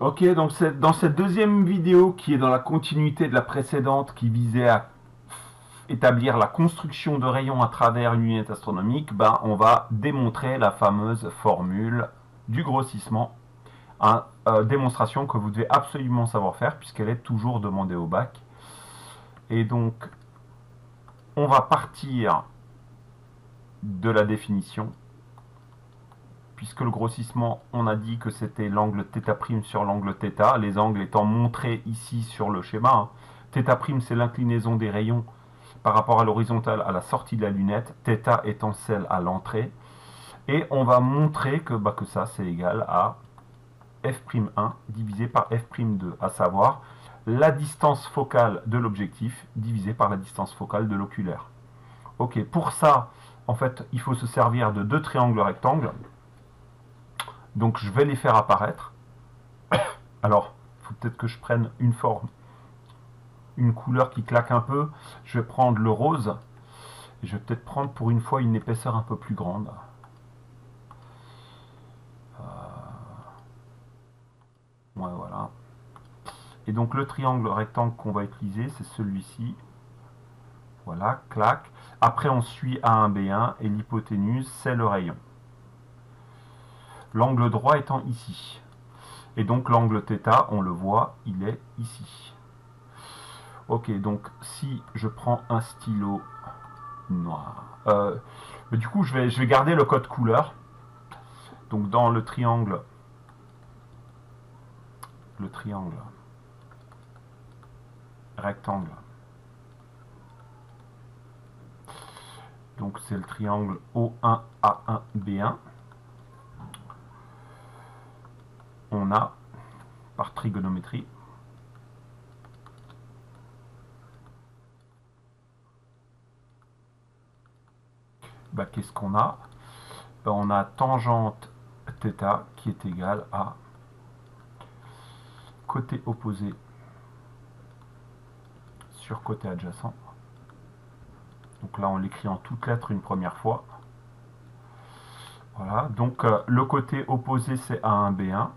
Ok, donc dans cette deuxième vidéo qui est dans la continuité de la précédente qui visait à établir la construction de rayons à travers une lunette astronomique, ben, on va démontrer la fameuse formule du grossissement. Démonstration que vous devez absolument savoir faire puisqu'elle est toujours demandée au bac. Et donc, on va partir de la définition, puisque le grossissement, on a dit que c'était l'angle θ' sur l'angle θ, les angles étant montrés ici sur le schéma. θ', c'est l'inclinaison des rayons par rapport à l'horizontale à la sortie de la lunette, θ étant celle à l'entrée. Et on va montrer que ça, c'est égal à f'1 divisé par f'2, à savoir la distance focale de l'objectif divisé par la distance focale de l'oculaire. Ok, pour ça, en fait, il faut se servir de deux triangles rectangles. Donc je vais les faire apparaître. Alors, il faut peut-être que je prenne une forme, une couleur qui claque un peu. Je vais prendre le rose. Et je vais peut-être prendre pour une fois une épaisseur un peu plus grande. Ouais, voilà. Et donc le triangle rectangle qu'on va utiliser, c'est celui-ci. Voilà, clac. Après, on suit A1B1 et l'hypoténuse, c'est le rayon. L'angle droit étant ici. Et donc l'angle θ, on le voit, il est ici. Ok, donc si je prends un stylo noir, du coup je vais garder le code couleur. Donc dans le triangle rectangle, donc c'est le triangle O1A1B1. On a, par trigonométrie, qu'est-ce qu'on a? On a tangente θ qui est égale à côté opposé sur côté adjacent. Donc là, on l'écrit en toutes lettres une première fois. Voilà, donc le côté opposé, c'est A1B1.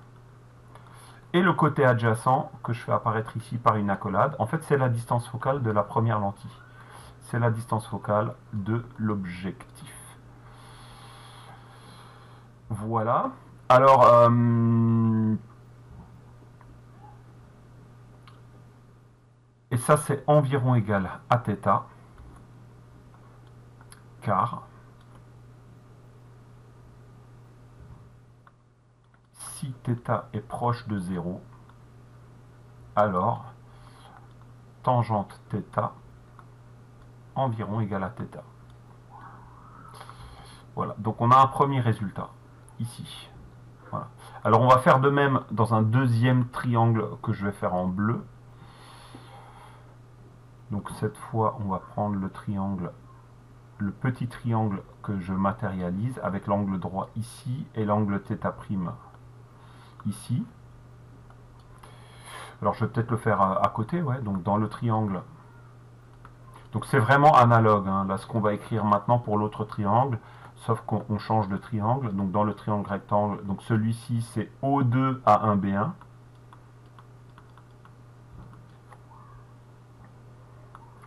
Et le côté adjacent, que je fais apparaître ici par une accolade, en fait, c'est la distance focale de la première lentille. C'est la distance focale de l'objectif. Voilà. Alors, et ça, c'est environ égal à θ, car si θ est proche de 0, alors tangente θ environ égale à θ. Voilà, donc on a un premier résultat ici. Voilà. Alors on va faire de même dans un deuxième triangle que je vais faire en bleu. Donc cette fois, on va prendre le triangle, le petit triangle que je matérialise avec l'angle droit ici et l'angle θ' ici. Alors je vais peut-être le faire à côté, ouais, donc dans le triangle. Donc c'est vraiment analogue, hein, là ce qu'on va écrire maintenant pour l'autre triangle, sauf qu'on change de triangle. Donc dans le triangle rectangle, donc celui-ci c'est O2A1B1.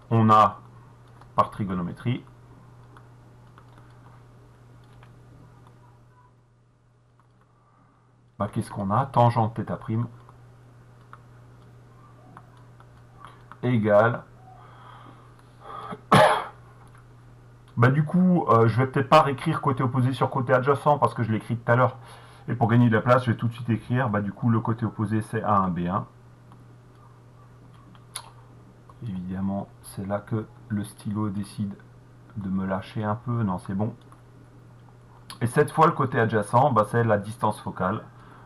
On a par trigonométrie qu'est-ce qu'on a? Tangente θ' égale. Du coup, je vais peut-être pas réécrire côté opposé sur côté adjacent parce que je l'ai écrit tout à l'heure. Et pour gagner de la place, je vais tout de suite écrire. Du coup, le côté opposé, c'est A1B1. Évidemment, c'est là que le stylo décide de me lâcher un peu. Non, c'est bon. Et cette fois, le côté adjacent, c'est la distance focale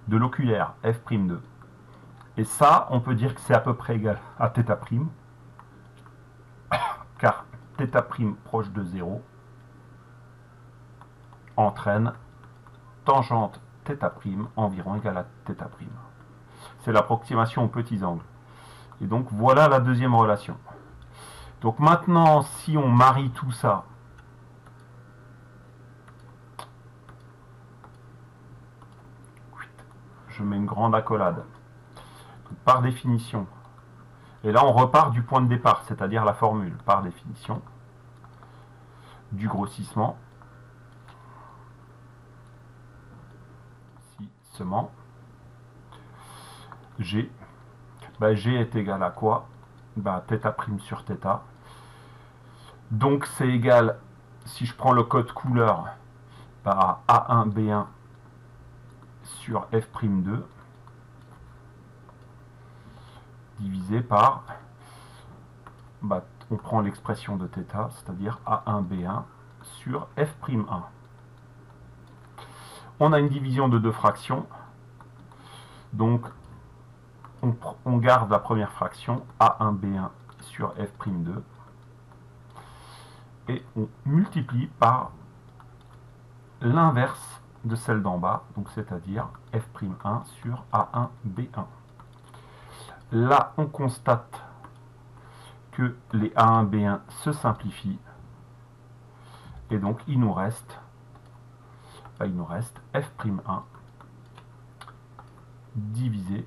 de l'oculaire, f'2. Et ça, on peut dire que c'est à peu près égal à θ', car θ' proche de 0 entraîne tangente θ' environ égale à θ'. C'est l'approximation aux petits angles. Et donc voilà la deuxième relation. Donc maintenant, si on marie tout ça, je mets une grande accolade. par définition. Et là, on repart du point de départ, c'est-à-dire la formule, par définition, du grossissement, si seulement G, G est égal à quoi? θ' sur θ. Donc c'est égal, si je prends le code couleur, à A1, B1 sur F'2, divisé par, on prend l'expression de θ, c'est-à-dire A1, B1 sur F'1. On a une division de deux fractions, donc on garde la première fraction, A1, B1 sur F'2, et on multiplie par l'inverse de celle d'en bas, donc c'est-à-dire F'1 sur A1, B1. Là, on constate que les A1, B1 se simplifient, et donc il nous reste F'1 divisé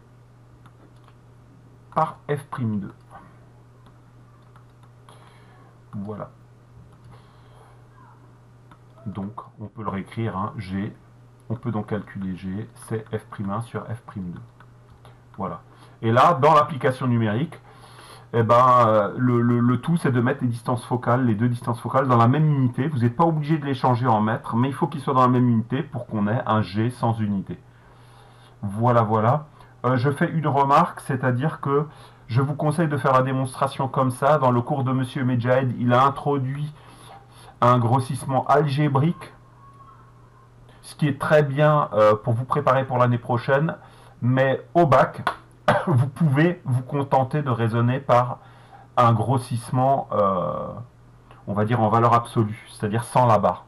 par F'2. Voilà. Donc, on peut le réécrire, hein, G, on peut donc calculer G, c'est F'1 sur F'2. Voilà. Et là, dans l'application numérique, le tout, c'est de mettre les distances focales, les deux distances focales, dans la même unité. Vous n'êtes pas obligé de les changer en mètres, mais il faut qu'ils soient dans la même unité pour qu'on ait un G sans unité. Voilà, voilà. Je fais une remarque, c'est-à-dire que je vous conseille de faire la démonstration comme ça. Dans le cours de Monsieur Medjahed, il a introduit un grossissement algébrique, ce qui est très bien pour vous préparer pour l'année prochaine, mais au bac, vous pouvez vous contenter de raisonner par un grossissement, on va dire en valeur absolue, c'est-à-dire sans la barre.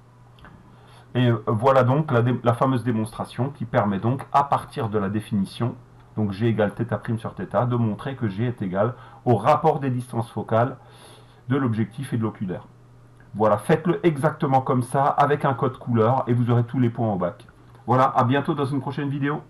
Et voilà donc la fameuse démonstration qui permet donc, à partir de la définition, donc G égale θ' sur θ, de montrer que G est égal au rapport des distances focales de l'objectif et de l'oculaire. Voilà, faites-le exactement comme ça, avec un code couleur, et vous aurez tous les points au bac. Voilà, à bientôt dans une prochaine vidéo.